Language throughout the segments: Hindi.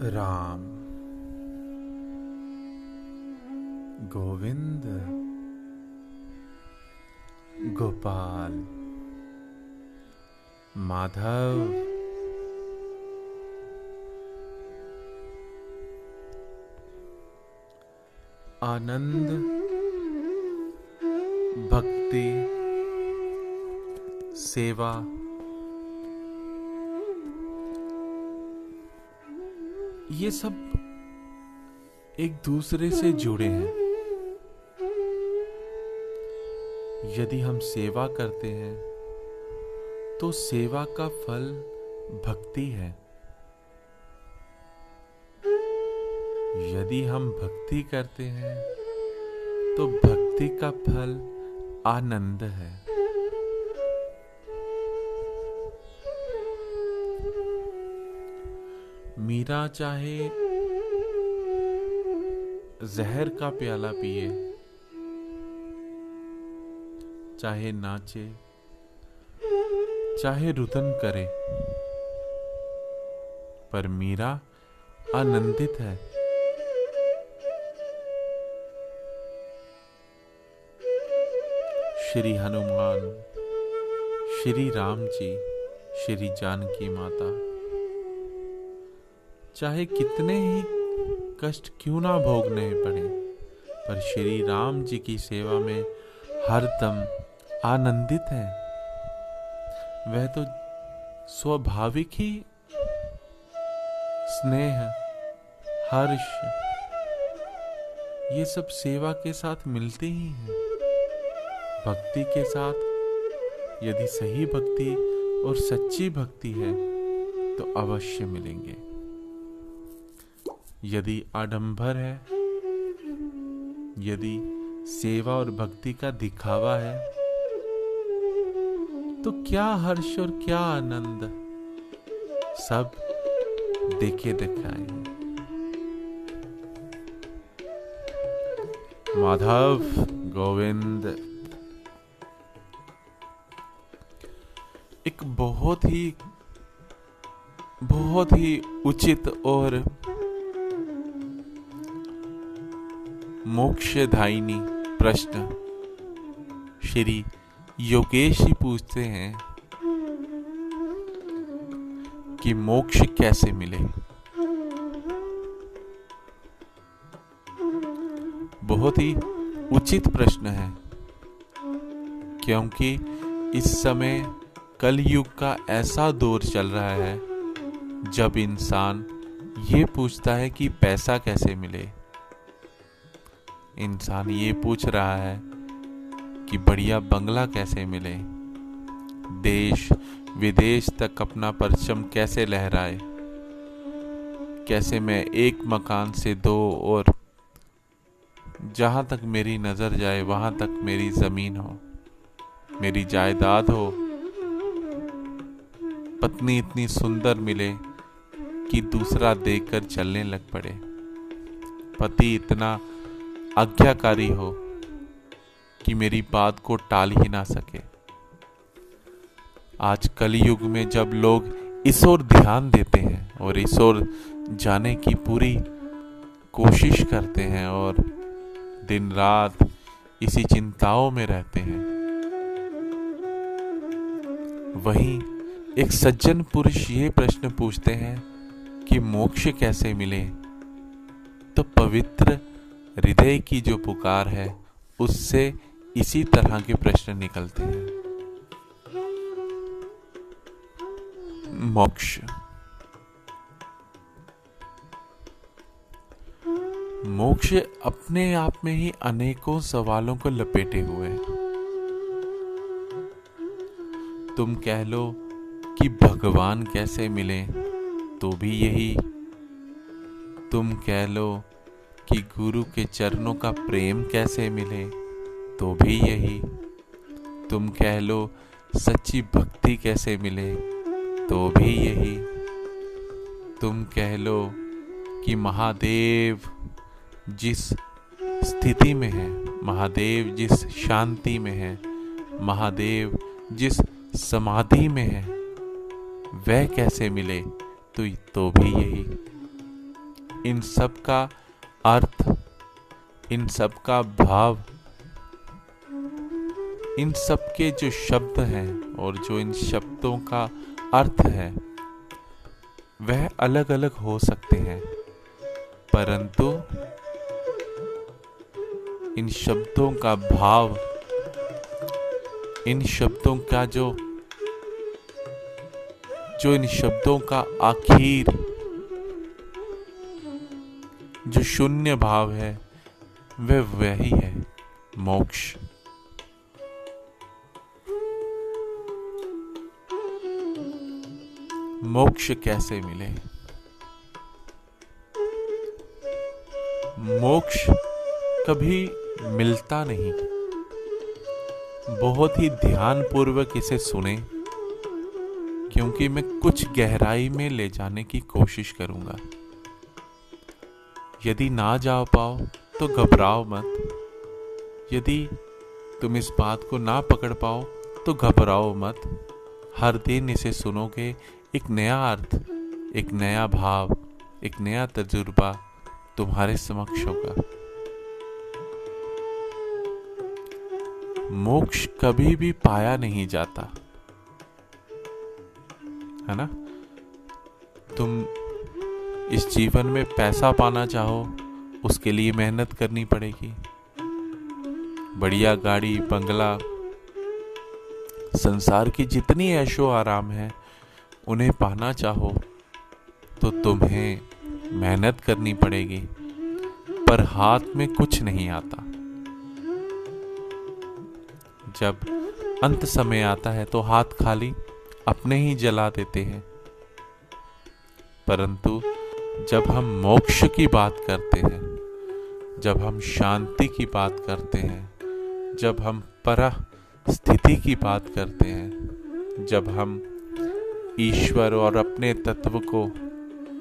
राम गोविंद गोपाल माधव आनंद भक्ति सेवा ये सब एक दूसरे से जुड़े हैं। यदि हम सेवा करते हैं तो सेवा का फल भक्ति है। यदि हम भक्ति करते हैं तो भक्ति का फल आनंद है। मीरा चाहे जहर का प्याला पिए, चाहे नाचे, चाहे रुदन करे, पर मीरा आनंदित है। श्री हनुमान, श्री राम जी, श्री जानकी माता चाहे कितने ही कष्ट क्यों ना भोगने पड़े, पर श्री राम जी की सेवा में हरदम आनंदित है। वह तो स्वाभाविक ही स्नेह, हर्ष ये सब सेवा के साथ मिलते ही हैं। भक्ति के साथ यदि सही भक्ति और सच्ची भक्ति है तो अवश्य मिलेंगे। यदि आडंबर है, यदि सेवा और भक्ति का दिखावा है, तो क्या हर्ष और क्या आनंद सब देखे दिखाए। माधव गोविंद एक बहुत ही उचित और मोक्षदायिनी प्रश्न श्री योगेश जी पूछते हैं कि मोक्ष कैसे मिले। बहुत ही उचित प्रश्न है, क्योंकि इस समय कलयुग का ऐसा दौर चल रहा है जब इंसान ये पूछता है कि पैसा कैसे मिले। इंसान ये पूछ रहा है कि बढ़िया बंगला कैसे मिले, देश विदेश तक अपना परचम कैसे लहराए, कैसे मैं एक मकान से दो और जहां तक मेरी नजर जाए वहां तक मेरी जमीन हो, मेरी जायदाद हो, पत्नी इतनी सुंदर मिले कि दूसरा देखकर चलने लग पड़े, पति इतना आज्ञाकारी हो कि मेरी बात को टाल ही ना सके। आज कलयुग में जब लोग इस ओर ध्यान देते हैं और इस ओर जाने की पूरी कोशिश करते हैं और दिन रात इसी चिंताओं में रहते हैं, वहीं एक सज्जन पुरुष ये प्रश्न पूछते हैं कि मोक्ष कैसे मिले, तो पवित्र हृदय की जो पुकार है उससे इसी तरह के प्रश्न निकलते हैं। मोक्ष मोक्ष अपने आप में ही अनेकों सवालों को लपेटे हुए है। तुम कह लो कि भगवान कैसे मिले तो भी यही, तुम कह लो कि गुरु के चरणों का प्रेम कैसे मिले तो भी यही, तुम कह लो सच्ची भक्ति कैसे मिले तो भी यही, तुम कह लो कि महादेव जिस स्थिति में है, महादेव जिस शांति में है, महादेव जिस समाधि में है, वह कैसे मिले तो भी यही। इन सब का अर्थ, इन सब का भाव, इन सब के जो शब्द हैं और जो इन शब्दों का अर्थ है वह अलग अलग हो सकते हैं, परंतु इन शब्दों का भाव, इन शब्दों का जो इन शब्दों का आखिर जो शून्य भाव है वह वही है मोक्ष। मोक्ष कैसे मिले? मोक्ष कभी मिलता नहीं। बहुत ही ध्यानपूर्वक इसे सुने, क्योंकि मैं कुछ गहराई में ले जाने की कोशिश करूंगा। यदि ना जा पाओ तो घबराओ मत। यदि तुम इस बात को ना पकड़ पाओ तो घबराओ मत। हर दिन इसे सुनोगे, एक नया अर्थ, एक नया भाव, एक नया तजुर्बा तुम्हारे समक्ष होगा। मोक्ष कभी भी पाया नहीं जाता, है ना? तुम इस जीवन में पैसा पाना चाहो, उसके लिए मेहनत करनी पड़ेगी। बढ़िया गाड़ी, बंगला, संसार की जितनी ऐशो आराम है उन्हें पाना चाहो तो तुम्हें मेहनत करनी पड़ेगी, पर हाथ में कुछ नहीं आता। जब अंत समय आता है तो हाथ खाली अपने ही जला देते हैं। परंतु जब हम मोक्ष की बात करते हैं, जब हम शांति की बात करते हैं, जब हम पर स्थिति की बात करते हैं, जब हम ईश्वर और अपने तत्व को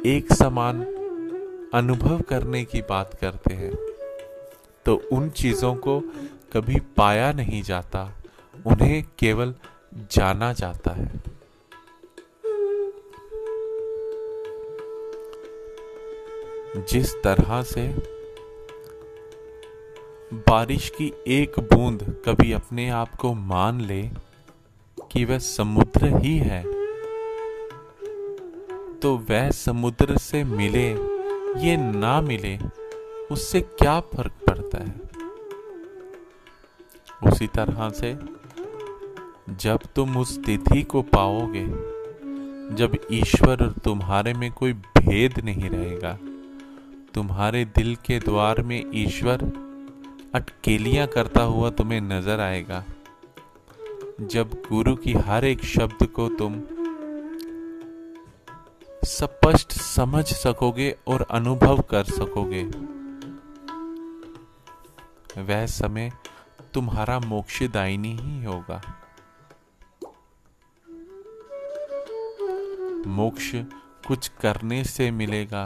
एक समान अनुभव करने की बात करते हैं, तो उन चीजों को कभी पाया नहीं जाता, उन्हें केवल जाना जाता है। जिस तरह से बारिश की एक बूंद कभी अपने आप को मान ले कि वह समुद्र ही है, तो वह समुद्र से मिले ये ना मिले उससे क्या फर्क पड़ता है। उसी तरह से जब तुम उस स्थिति को पाओगे जब ईश्वर और तुम्हारे में कोई भेद नहीं रहेगा, तुम्हारे दिल के द्वार में ईश्वर अटकेलियां करता हुआ तुम्हें नजर आएगा, जब गुरु की हर एक शब्द को तुम स्पष्ट समझ सकोगे और अनुभव कर सकोगे, वह समय तुम्हारा मोक्षदायिनी ही होगा। मोक्ष कुछ करने से मिलेगा,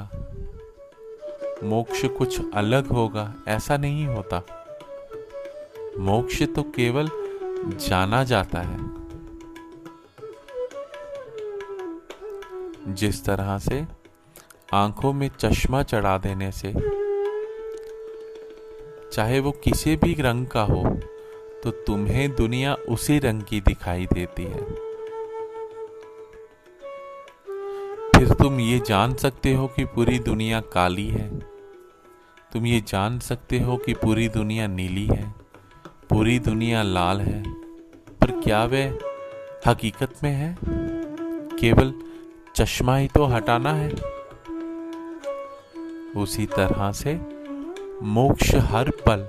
मोक्ष कुछ अलग होगा, ऐसा नहीं होता। मोक्ष तो केवल जाना जाता है। जिस तरह से आंखों में चश्मा चढ़ा देने से, चाहे वो किसी भी रंग का हो, तो तुम्हें दुनिया उसी रंग की दिखाई देती है। फिर तुम ये जान सकते हो कि पूरी दुनिया काली है, तुम ये जान सकते हो कि पूरी दुनिया नीली है, पूरी दुनिया लाल है, पर क्या वह हकीकत में है? केवल चश्मा ही तो हटाना है। उसी तरह से मोक्ष हर पल,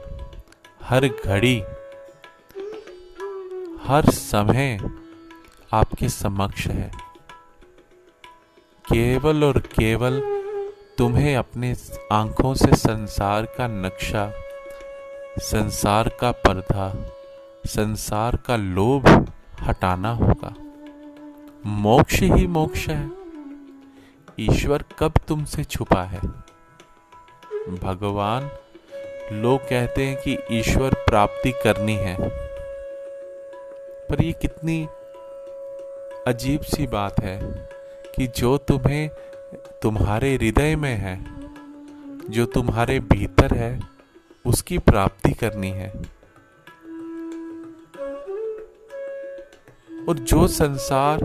हर घड़ी, हर समय आपके समक्ष है। केवल और केवल तुम्हें अपने आंखों से संसार का नक्शा, संसार का पर्दा, संसार का लोभ हटाना होगा। मोक्ष ही मोक्ष है। ईश्वर कब तुमसे छुपा है? भगवान, लोग कहते हैं कि ईश्वर प्राप्ति करनी है, पर ये कितनी अजीब सी बात है कि जो तुम्हें तुम्हारे हृदय में है जो तुम्हारे भीतर है उसकी प्राप्ति करनी है। और जो संसार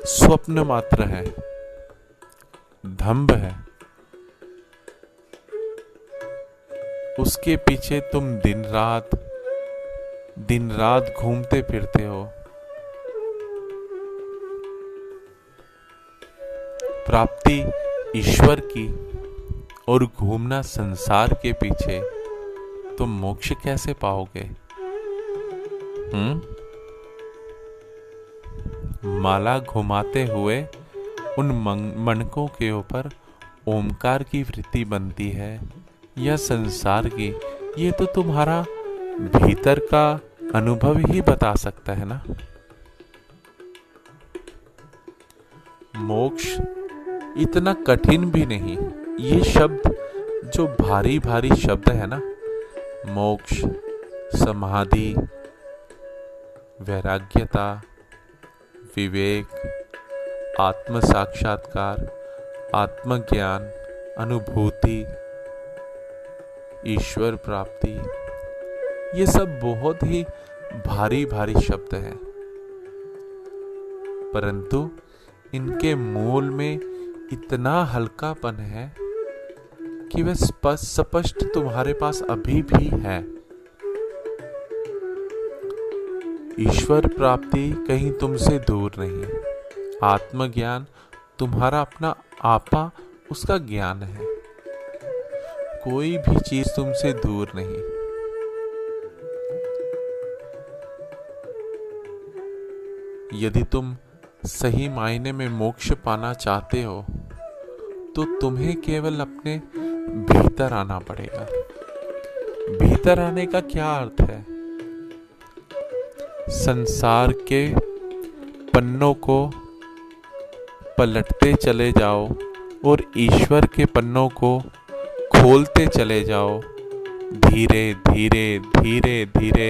स्वप्न मात्र है, दंभ है, उसके पीछे तुम दिन रात घूमते फिरते हो। प्राप्ति ईश्वर की और घूमना संसार के पीछे, तुम मोक्ष कैसे पाओगे? माला घुमाते हुए उन मणकों के ऊपर ओमकार की वृत्ति बनती है या संसार की, ये तो तुम्हारा भीतर का अनुभव ही बता सकता है ना। मोक्ष इतना कठिन भी नहीं। ये शब्द जो भारी भारी शब्द है ना, मोक्ष, समाधि, वैराग्यता, विवेक, आत्म साक्षात्कार, आत्मज्ञान, अनुभूति, ईश्वर प्राप्ति, ये सब बहुत ही भारी भारी शब्द हैं, परंतु इनके मूल में इतना हल्कापन है कि वह स्पष्ट तुम्हारे पास अभी भी है। ईश्वर प्राप्ति कहीं तुमसे दूर नहीं। आत्मज्ञान तुम्हारा अपना आपा, उसका ज्ञान है। कोई भी चीज तुमसे दूर नहीं। यदि तुम सही मायने में मोक्ष पाना चाहते हो तो तुम्हें केवल अपने भीतर आना पड़ेगा। भीतर आने का क्या अर्थ है? संसार के पन्नों को पलटते चले जाओ और ईश्वर के पन्नों को खोलते चले जाओ। धीरे धीरे धीरे धीरे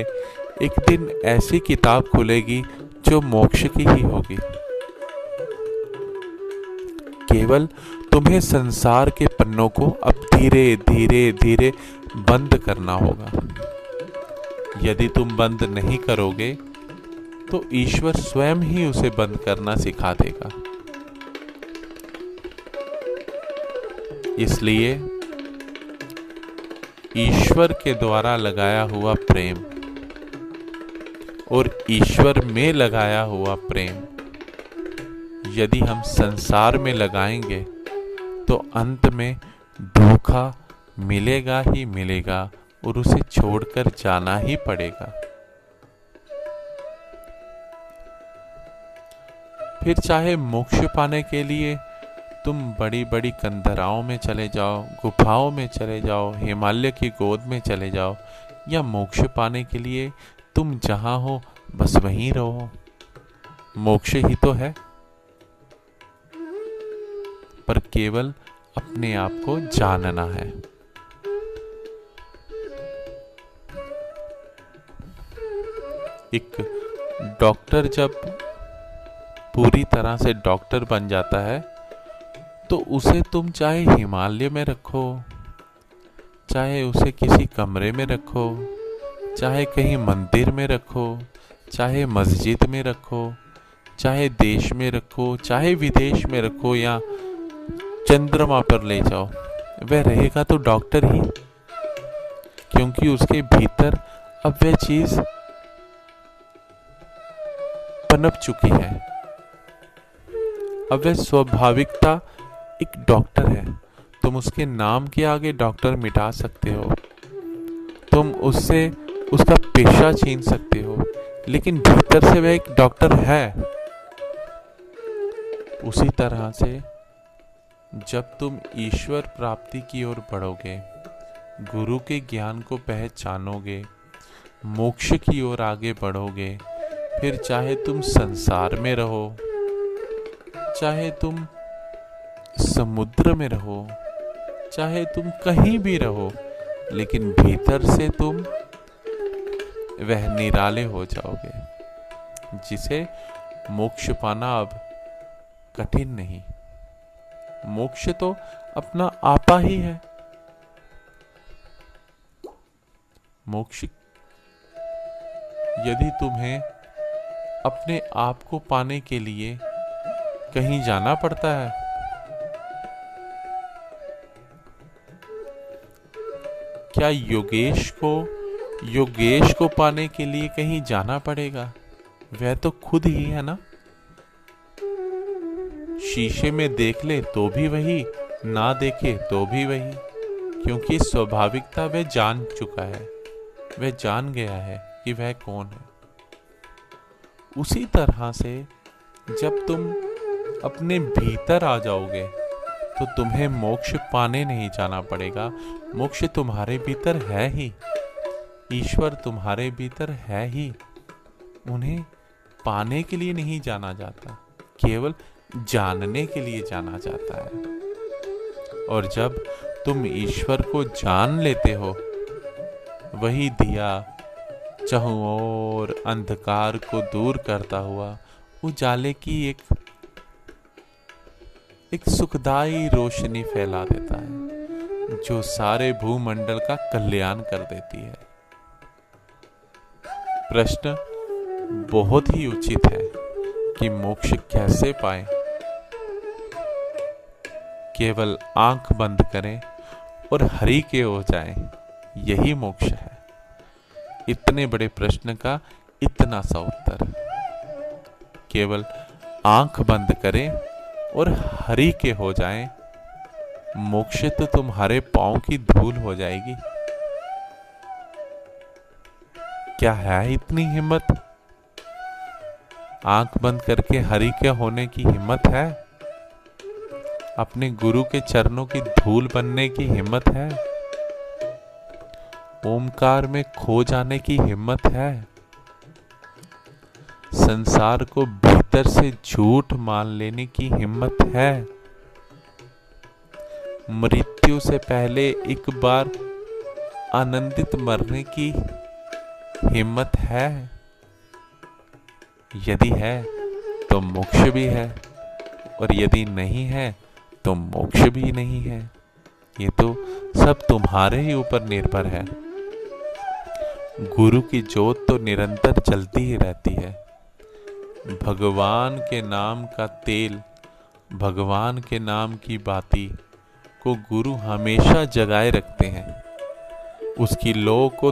एक दिन ऐसी किताब खुलेगी जो मोक्ष की ही होगी। केवल तुम्हें संसार के पन्नों को अब धीरे धीरे धीरे बंद करना होगा। यदि तुम बंद नहीं करोगे तो ईश्वर स्वयं ही उसे बंद करना सिखा देगा। इसलिए ईश्वर के द्वारा लगाया हुआ प्रेम और ईश्वर में लगाया हुआ प्रेम यदि हम संसार में लगाएंगे तो अंत में धोखा मिलेगा ही मिलेगा और उसे छोड़कर जाना ही पड़ेगा। फिर चाहे मोक्ष पाने के लिए तुम बड़ी बड़ी कंदराओं में चले जाओ, गुफाओं में चले जाओ, हिमालय की गोद में चले जाओ, या मोक्ष पाने के लिए तुम जहां हो बस वहीं रहो, मोक्ष ही तो है। पर केवल अपने आप को जानना है। एक डॉक्टर जब पूरी तरह से डॉक्टर बन जाता है तो उसे तुम चाहे हिमालय में रखो, चाहे उसे किसी कमरे में रखो, चाहे कहीं मंदिर में रखो, चाहे मस्जिद में रखो, चाहे देश में रखो, चाहे विदेश में रखो, या चंद्रमा पर ले जाओ, वह रहेगा तो डॉक्टर ही, क्योंकि उसके भीतर अब वह चीज पनप चुकी है। अब वह स्वाभाविकता एक डॉक्टर है। तुम उसके नाम के आगे डॉक्टर मिटा सकते हो, तुम उससे उसका पेशा छीन सकते हो, लेकिन भीतर से वह एक डॉक्टर है। उसी तरह से जब तुम ईश्वर प्राप्ति की ओर बढ़ोगे, गुरु के ज्ञान को पहचानोगे, मोक्ष की ओर आगे बढ़ोगे, फिर चाहे तुम संसार में रहो, चाहे तुम समुद्र में रहो, चाहे तुम कहीं भी रहो, लेकिन भीतर से तुम वह निराले हो जाओगे जिसे मोक्ष पाना अब कठिन नहीं। मोक्ष तो अपना आपा ही है। मोक्ष यदि तुम्हें अपने आप को पाने के लिए कहीं जाना पड़ता है, क्या योगेश को पाने के लिए कहीं जाना पड़ेगा? वह तो खुद ही है ना। शीशे में देख ले तो भी वही, ना देखे तो भी वही, क्योंकि स्वाभाविकता वह जान चुका है, वह जान गया है कि वह कौन है। उसी तरह से जब तुम अपने भीतर आ जाओगे तो तुम्हें मोक्ष पाने नहीं जाना पड़ेगा। मोक्ष तुम्हारे भीतर है ही, ईश्वर तुम्हारे भीतर है ही। उन्हें पाने के लिए नहीं जाना जाता, केवल जानने के लिए जाना जाता है। और जब तुम ईश्वर को जान लेते हो, वही दिया चारों ओर अंधकार को दूर करता हुआ उजाले की एक सुखदाई रोशनी फैला देता है, जो सारे भूमंडल का कल्याण कर देती है। प्रश्न बहुत ही उचित है कि मोक्ष कैसे पाएं? केवल आंख बंद करें और हरि के हो जाएं, यही मोक्ष है। इतने बड़े प्रश्न का इतना सा उत्तर। केवल आंख बंद करें और हरि के हो जाएं, मोक्ष तो तुम्हारे पांव की धूल हो जाएगी। क्या है इतनी हिम्मत? आंख बंद करके हरि के होने की हिम्मत है? अपने गुरु के चरणों की धूल बनने की हिम्मत है? ओमकार में खो जाने की हिम्मत है? संसार को भीतर से झूठ मान लेने की हिम्मत है? मृत्यु से पहले एक बार आनंदित मरने की हिम्मत है? यदि है तो मोक्ष भी है, और यदि नहीं है तो मोक्ष भी नहीं है। ये तो सब तुम्हारे ही ऊपर निर्भर है। गुरु की ज्योत तो निरंतर चलती ही रहती है। भगवान के नाम का तेल, भगवान के नाम की बाती को गुरु हमेशा जगाए रखते हैं। उसकी लौ को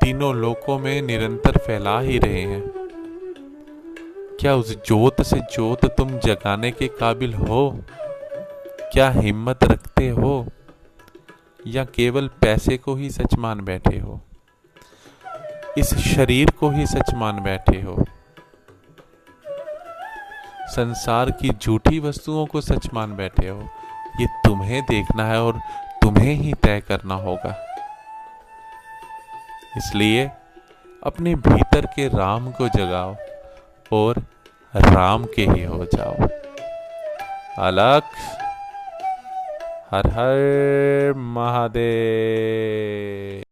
तीनों लोकों में निरंतर फैला ही रहे हैं। क्या उस ज्योत से ज्योत तुम जगाने के काबिल हो? क्या हिम्मत रखते हो, या केवल पैसे को ही सच मान बैठे हो? इस शरीर को ही सच मान बैठे हो? संसार की झूठी वस्तुओं को सच मान बैठे हो? ये तुम्हें देखना है और तुम्हें ही तय करना होगा। इसलिए अपने भीतर के राम को जगाओ और राम के ही हो जाओ। अलख। हर हर महादेव।